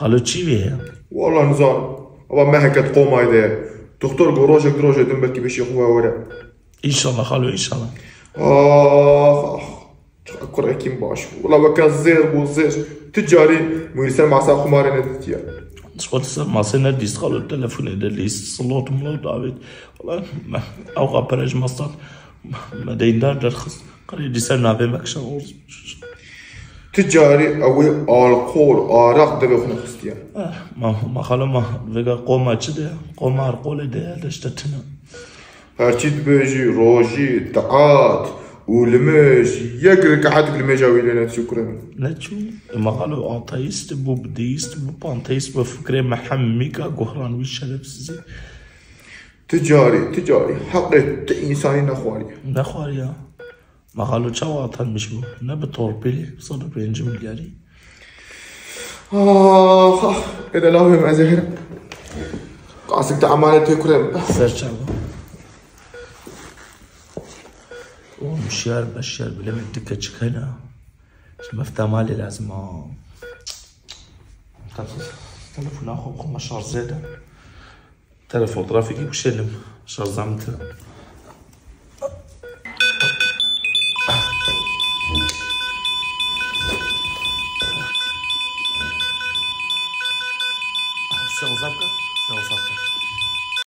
قالوا تشي بيها؟ والله نزار أبا ما هيك تقوم هيدا دكتور قروجك دروجة دنبكي بشي أخوها ولا إن شاء الله خالو إن شاء الله. أكر أكيم باش والله بكا زير بو زير تجاري ميرسل مع ساق خماري ندتيا تقول ما سنة ديس خالو التلفون إذا ليس صلوت ملوت عبيد والله أوقع برج مصدر ما دين دار درخص قريب يسألنا في مكشة تجاري أوي الكول عراق دبي خنا خستيا ما خالو ما فيجا قوما كده قوما القول ده دشتتنا هرشيت بيجي روجي تعات ولمش يقرك عادك المجاوي لنا شكرا نتشو ما قالوا أنتيست بو بديست بو بانتيست بفكرة محميكا قهران والشلب سزي تجاري حقت إنساني نخواري ما قالوا شواطن مشبو نبطور بيلي صار بينجم ملياري إذا لا هم أزهر قاسك تعمالة تكرم سرچا ومشيار بشير بلا من دكة تشكنا مفتاح مالي لازم تلفون اخو مشار زيادة تلفون ترافيكي وشلم شار زعمت سيل زبكة